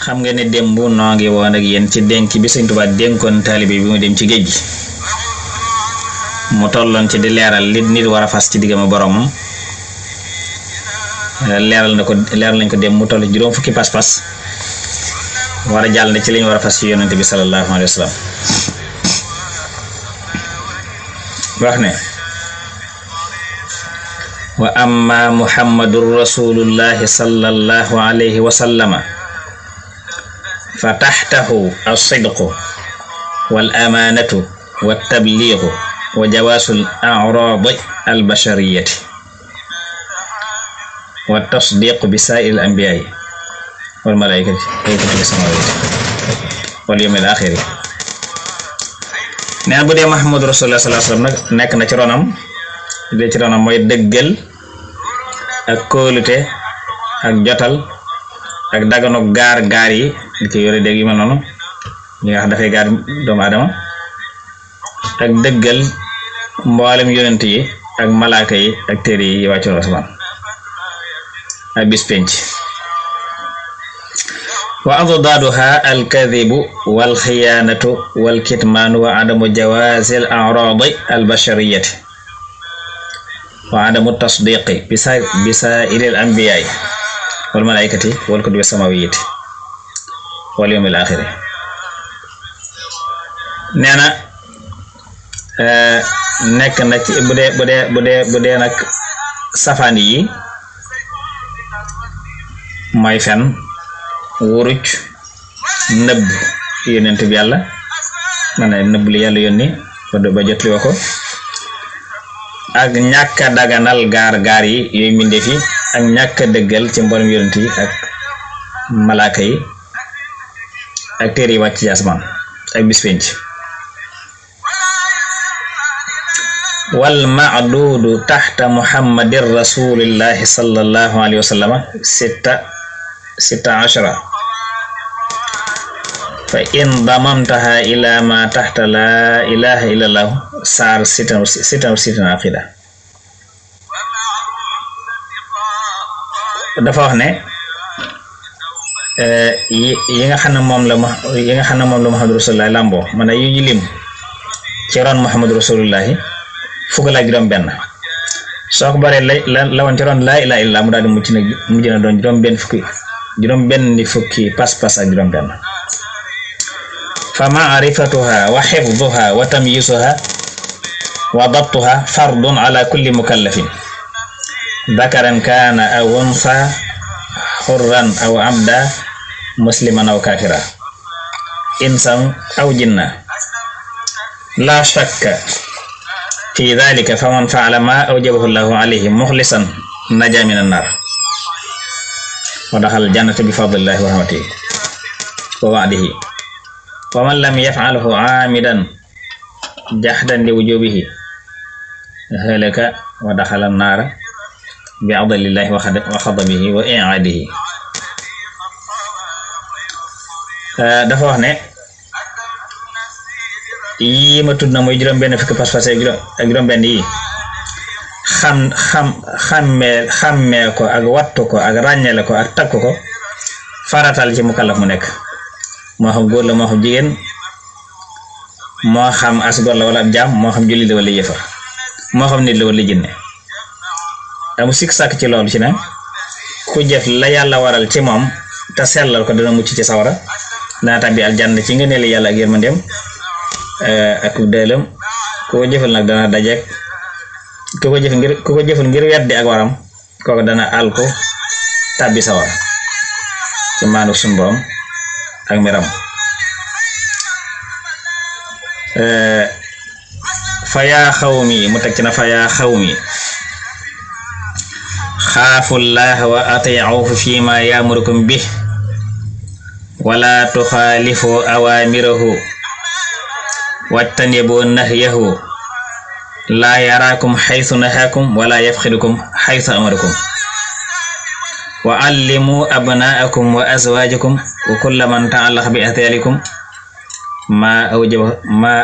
xam nga ne démb noo ngi woon ak yéen ci dénk bi Sëñ Tuubaa dénkoon taalibe bi mu dem ci géej gi mu tolloon ci di leeral li nit war a fas ci diggam boromam leeral nañ ko dem mu toll ci juróom fukki pas-pas war a jàll na ci liñ war a fas ci yonente bi sallallahu alayhi wa sallam wax ne wa amma muhammadur rasulullahi sallallahu alayhi wa sallama fa taxtahu as-sidqu wal amaanatu wat tabliigu wa jawaasul a'raadi al-bashariyati wa tasdiiqu bi saa'iril anbiyaa'i wal malaa'ikati wa samaawaati wal yawmil aaxiri. neen bu dee Muhammadu Rasulullah sallallahu alayhi wa sallam nag nekk na ci ronam mooy dëggal ak kóolute ak jotal ak daganu gaar yi di ko yore dégg yi ma noonu ñi nga xam dafay gaar doomu aadama ak dëggal mboolem yonent yi ak malaaka yi ak téere yi wàccoon asamaan ak bis penc. wa addaduha alkadibu walxiyaanatu walkitmaanu wa adamu jawaazi al a'raadi albashariyati wa adamu tasdiqi bi saa'iri al anbiyaai wal malaikati wal kutubi samawiyati wal yawmil aaxiri. nee na nekk na ci bu dee nag safaan yi mooy fen, wuruj, nëbb yonent bi yàlla maanaam nëbb li yàlla yónni ba jot li wa ko ak ñàkk a daganal gaar yi yooyu mbindeef yi ak ñàkk a dëggal ci mboolem yonent yi ak malaaka yi ak téere yi wàcc ci asamaan ak bis penc. wal ma'duudu taxta muhammadin rasulillahi sallallahu alayhi wa sallam sitta ashara fa in damamtaha ila ma taxta la ilaha illa allah saar sitan aqida. dafa wax ne yi nga xam ne moom la muhammadu rasulullah lamboo man a yu ñu lim ci ron muhammadu rasulullahi fukk la juróom benn soo ko baree la woon ci ron laa ilaha illa mu daal di mujj na doon juróom benn fukki pas-pas ak juróom benn. fa ma'rifatuha wa xifduha wa tamyisuha wa dabtuha fardun ala kulli mukallafin dakaran kaana aw unsa xurran aw abda musliman aw kafira insan aw jinna la shakka fi dhalika faman fa'ala ma awjabahu Allahu alayhi mukhlisan naja min an-nar wa daxal jannata bi fadlillahi wa rahmatihi wa wa'dihi wa man lam yaf'alhu aamidan jahdan li wujubihi halaka wa daxala an-nar bi adlillahi wa xadabihi wa i'adihi. dafa wax ne yii ma tudd na muy juróom benn fukki pas-pas ak juróom benn yi xàmmee ko ak wattu ko ak ràññale ko ak takk ko faratal ci mukallaf mu nekk moo xam góor la moo xam jigéen moo xam as góor la wala ab jaam moo xam jullit la wala yëfar moo xam nit la wala jinne amu sikk sàkk ci loolu ci ne ku jëf la yàlla waral ci moom te sellal ko dana mucc ci sawara dana tàbbi aljanna ci ngëneelu yàlla ak yërmandeem ak dëelam ku ko jëfal nag dana dajeek ku ko jëfal ngir weddi ak waram kooku dana alko tàbbi sawara ci maanu sunu borom ak miram. fa yaa xawmi mu teg ci na fa yaa xawmi xaafu llaha wa atii'uhu fi ma ya'murukum bih wala tuxaalifu awaamirahu wajtanibu nahyahu laa yaraakum xaytu nahaakum wala yafxidukum xaytu amarakum wa allimu abnaakum wa azwaajakum wa kulla man ta'allaqa bi athaalikum ma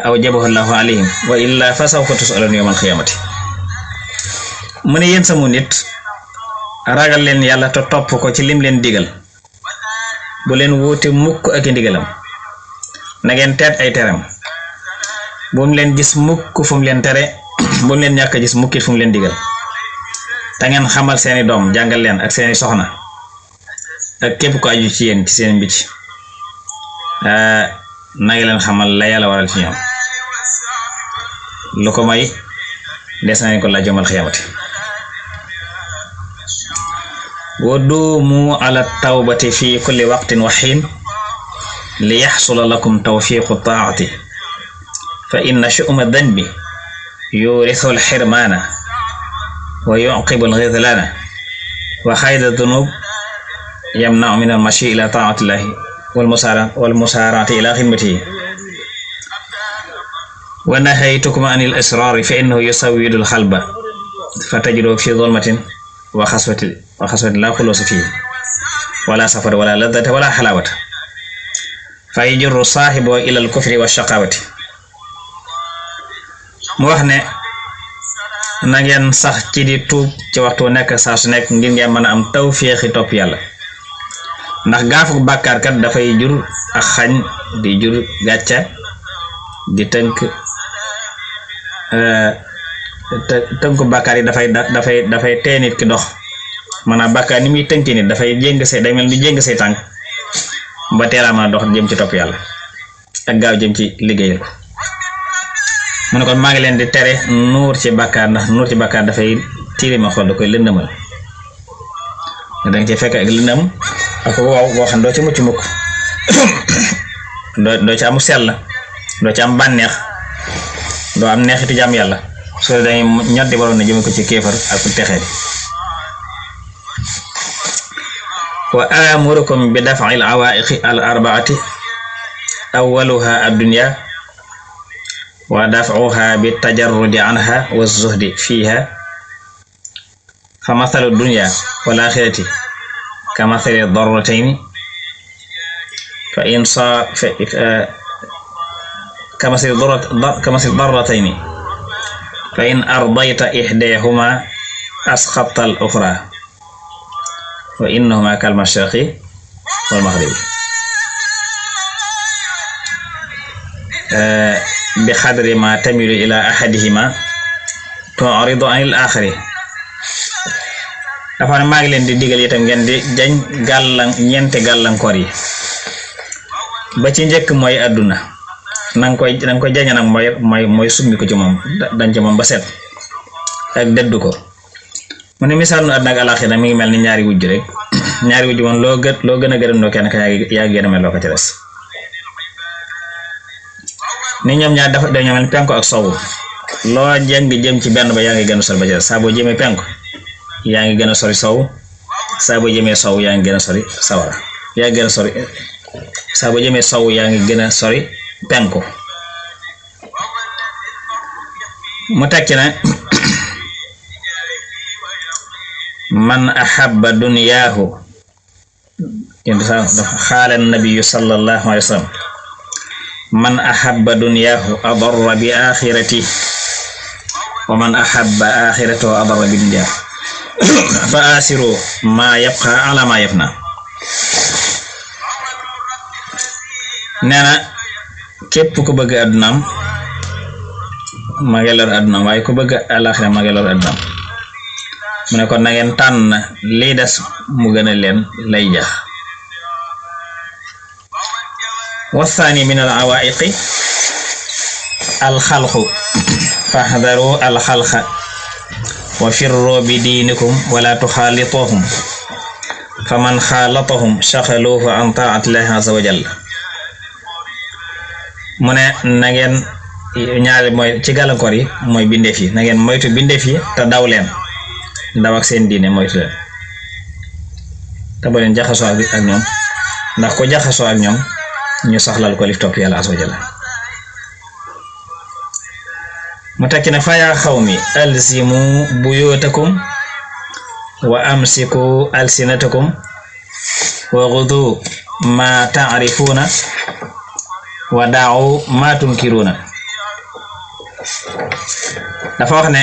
awjabahu Allahu alayhim wa illa fa sawfa tus'aluuna yawmal qiyaamati. mu ne yéen sama nit ragal leen yàlla te topp ko ci lim leen digal bu leen wuute mukk ak ndigalam na ngeen teet ay teram bu mu leen gis mukk fu mu leen tere bu mu leen ñàkk gis mukkit fu mu leen digal ta ngeen xamal seeni doom jàngal leen ak seeni soxna ak képp ko aju ci yéen ci seen mbicc na ngi leen xamal la yàlla waral ci ñoom lu ko may des nañ ko laaj yawmal xiyaamati wa duumu ala tawbati fi kulli waqtin wa xiin li yaxsula lakum tawfiqu taati fa inna shu'uma danbi yurithu alxirmaana wa yuqibu alxidlaana wa xayda dunub yamnau min almashi ila taatillahi walmusaaraati ila xidmatihi wa nahaytukum an al-israari fa innahu yusawwidu al-qalba fa tajidu fi zulmatin wa xaswatin la xuluusa fihi wala safar wala ladata wala xalaawata fa yajurru saaxibo ila al-kufri wa shaqaawati mu wax ne na ngeen sax ci di tuub ci waxtu nekk saa su nekk ngir ngeen mën a am tawféexi topp yàlla ndax gaafuk bàkkaar kat dafay jur ak xañ di jur gàcca di tënku bàkkaar yi dafay tee nit ki dox maanaam bàkkaar ni muy tënki nit dafay jéng say day mel ni jéng say tànk ba teelaa mën a dox jëm ci topp yàlla ak gaaw jëm ci liggéeyal ko mu ne kon maa ngi leen di tere nuur ci bàkkaar ndax nuur ci bàkkaar dafay tiirima xol da koy lëndëmal danga ci fekk ak lëndëm ak waaw boo xam doo ci mucc mukk doo ci amu sell doo ci am bànneex doo am neexitu jàmm yàlla soo dañuy ñoddi waroon na jëme ko ci kéefar ak texee di wa amurukum bi daf'i al-awaa'iqi al-arba'ati awwaluha ad-dunya wa daf'uha bi tajarrudi anha wa zuhdi fiha fa mathalu dunya wal akhirati ka mathali darratayni fa in sa كمثل ضرتين فإن أرضيت إحداهما أسخطت الأخرى وإنهما كالمشرق والمغرب بقدر ما تميل إلى أحدهما تعرض عن الآخر dafa maa ngi leen di digal itam ngeen di jañ ñeenti gàllankoor yi ba ci njëkk mooy àdduna nang koy jañe nag mooy summi ko ci moom dañ ci moom ba set ak dëddu ko mu ne misaal nu àdduna ak alaxira mi ngi mel ni ñaari wujj rek ñaari wujj moom loo gën a gërëm loo kenn ka yaa gën a mel loo ko ci des ni ñoom ñaar dañoo mel penku ak sowu loo jëng jëm ci benn ba yaa ngi gën a sori ba ci des saa boo jëmee penku yaa ngi gën a sori sowu saa boo jëmee sowu yaa ngi gën a sori sawara yaa ngi gën a sori saa boo jëmee sowu yaa ngi gën a sori penku mu tekki ne man ahabba duniyaahu xaala nabiyu sallallahu alayhi wa sallam man ahabba duniyaahu adarra bi axirati wa man ahabba axiratahu adarra bi duniyaahu fa asiru ma yabqa ala ma yafna nee na képp ku bëgg addunaam ma ngi lor addunaam waaye ku bëgg alaxira ma ngi lor addunaam mu ne kon na ngeen tànn lii des mu gën a leen lay jax wasaani min al awaiqi al xalqu faxdaru al xalqa wa firru bi diinikum wala tuxaalituhum faman xaalatahum shaxaluhu an taatillahi azza wa jalla mu ne na ngeen ñaari mooy ci gàllankoor yi mooy bindeef yi na ngeen moytu bindeef yi te daw leen daw ak seen diine moytu leen te ba leen jaxasoo ak ñoom ndax ko jaxasoo ak ñoom ñu soxlal ko li topp yàlla azza wa jalla mu tekki ne fa yaa xawmi alzimu buyutakum wa amsiku alsinatakum wa gudu ma taarifuna wa daaw ma tunkiruna dafa wax ne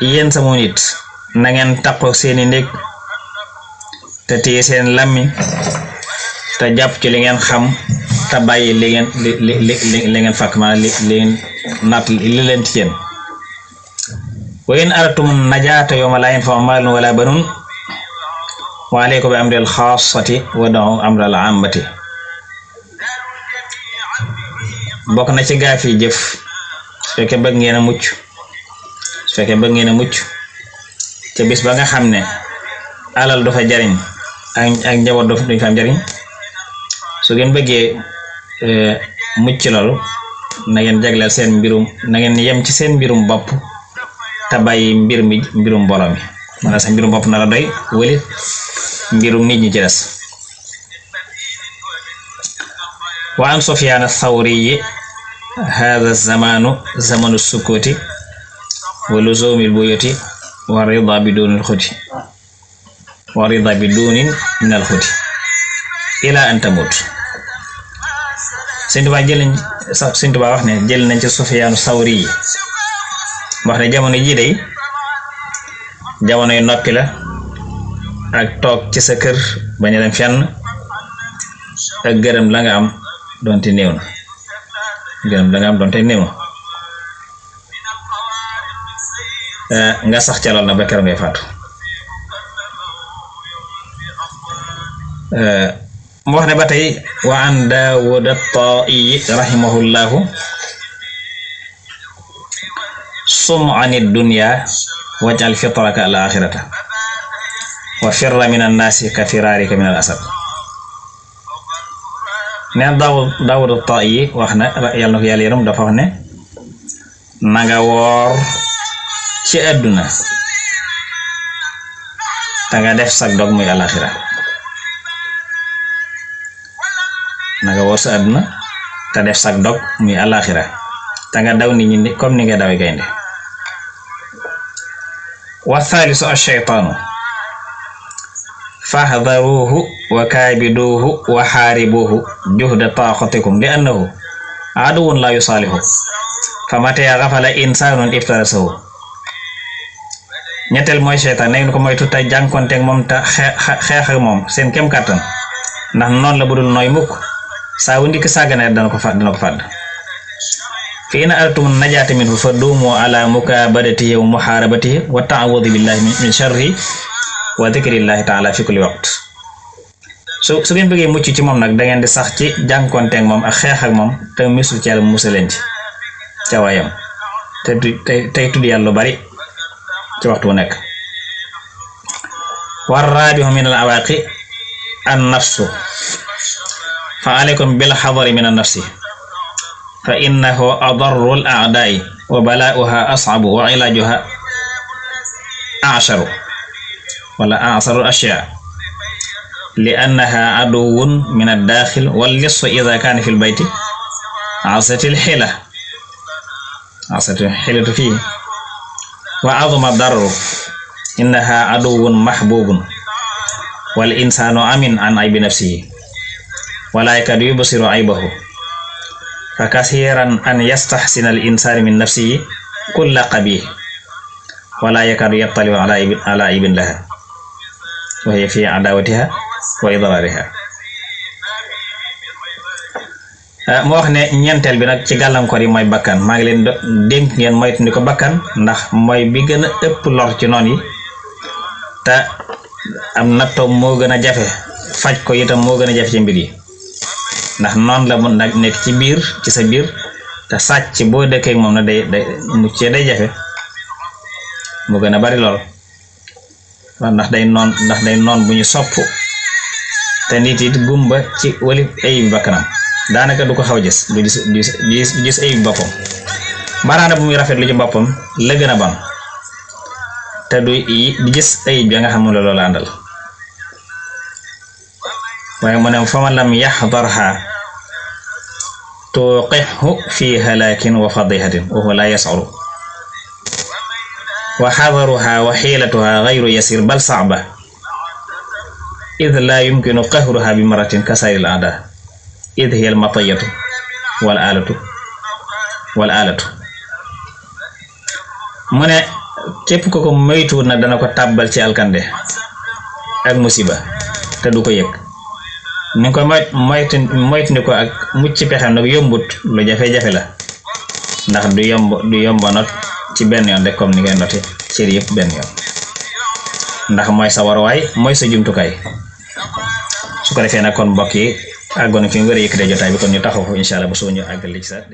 yéen sama nit na ngeen takko seeni ndég te téye seen làmmiñ te jàpp ci li ngeen xam te bàyyi li ngeen fàkk maanaam li ngeen naat li leen ci yéen wa in aratum najaata yawma laa yanfa'u maalun wala banuun wa alaykum bi amril xaasati wa da'u amral aamati bokk na ci gaaf yi jëf su fekkee bëgg ngeen a mucc ca bis ba nga xam ne alal du fa jariñ ak njaboot duñ fa am jariñ su ngeen bëggee mucc loolu na ngeen jagleel seen mbirum na ngeen yem ci seen mbirum bopp te bàyyi mbirum borom mi maanaam sa mbirum bopp na la doy wëli mbirum nit ñi ci des wa an Sufyaan ath-Thawri hada zamanu zamanu sukuti wa luzumil buyuti wa rida bidunil xuti wa rida bidunin minal xuti ila an tamut Sëñ Tuubaa wax ne jël nañ ci Sufyaanu Thawri yi wax ne jamono ji day jamonoy noppi la ak toog ci sa kër bañ a dem fenn ak gërëm la nga am donte néew na nga sax ca lool na ba keroog ngay faatu mu wax ne ba tey wa an Daawuud at-Taa'i rahimahullahu sum ani dunya waj'al fitraka al-axirata wa firra min an-naasi ka firarika min al-asad neen Daawuud at-Taa'i wax na yàlla na ko yàlla yërëm dafa wax ne na nga woor ci àdduna te nga def sag dog muy alaxira na nga woor sa àdduna te def sag dog muy alaxira te nga daw nit ñi comme ni nga dawe gaynde wa thalisu ash-shaytaanu fahdharuhu wa kaabiduhu wa xaaribuhu juhda taqatikum li annahu aduwwun la yusalihu fa mata ghafala insanun iftarasahu ñetteel mooy seytaan na ngeen ko moytu te jànkonteeg moom te xeex ak moom seen kem kàttan ndax noonu la budul nooy mukk saa wu ndikk sàggane dana ko fàdd fi in aratum najaata minhu fa duumu ala mukaabadatihi wa muhaarabatihi wa ta'awudu billahi min sharri wa dhikrillahi ta'ala fi kulli waqt su ngeen bëggee mucc ci moom nag da ngeen di sax ci jànkonteeg moom ak xeex ak moom te misul ci yàlla musaleen ci ca waayam tey tudd yàlla lu bari ci waxtu wu nekk war raabihu min al awaaqi an nafsu fa alaykum bil xadari min an nafsi fa innahu adarru al a'daai wa balaa'uha as'abu wa ilaajuha a'sharu wala a'saru al ashyaa li annaha aduwwun min ad daaxil wal lissu idha kaana fi al bayti asatil xilatu fihi wa azuma darru innaha aduwwun mahbubun wal insanu amin an aybi nafsihi wala yakadu yubsiru aybahu fa kasiran an yastahsina al insanu min nafsihi kulla qabih wala yakadu yattaliu ala aybin laha wa hiya fi adawatiha wa idrariha moo wax ne ñeenteel bi nag ci gàllankoor yi mooy bakkan maa ngi leen dénk ngeen moytu ni ko bakkan ndax mooy bi gën a ëpp lor ci noon yi te am nattoom moo gën a jafe faj ko itam moo gën a jafe ci mbir yi ndax noonu la mun nag nekk ci biir ci sa biir te sàcc boo dëkkee moom na day muccee day jafe mu gën a bari lool ndax day noon bu ñu sopp te nit it gumba ci wali ayib bakkanam daanaka du ko xaw gis du gis ayib boppam baraana bu muy rafet lu ci boppam la gën a bon te du gis ayib ya nga xam ne loolu la àndal waaye mu ne fa man lam yaxdarha tuqihu fi halakin wa fadihatin wa huwa la yas'uru wa xadaruha wa xiilatuha gayru yasir bal sa'ba id la yumkinu qahruha bi maratin kasaril aada id hiya al matiyatu wal alatu mu ne képp ko moytuwul nag dana ko tàbbal ci alkande ak musiba te du ko yëg ni ko moytu ni ko ak mucc pexem nag yombut lu jafe-jafe la ndax du yomb not ci benn yoon rek comme ni ngay noté cër yëpp benn yoon ndax mooy sa waruwaay mooy sa jumtukaay su ko defee nag kon mbokk yi àggoon fi mu war a yëkkatee jotaay bi kon ñu taxaw foofu incha allah ba soo ñu àggal li ci sa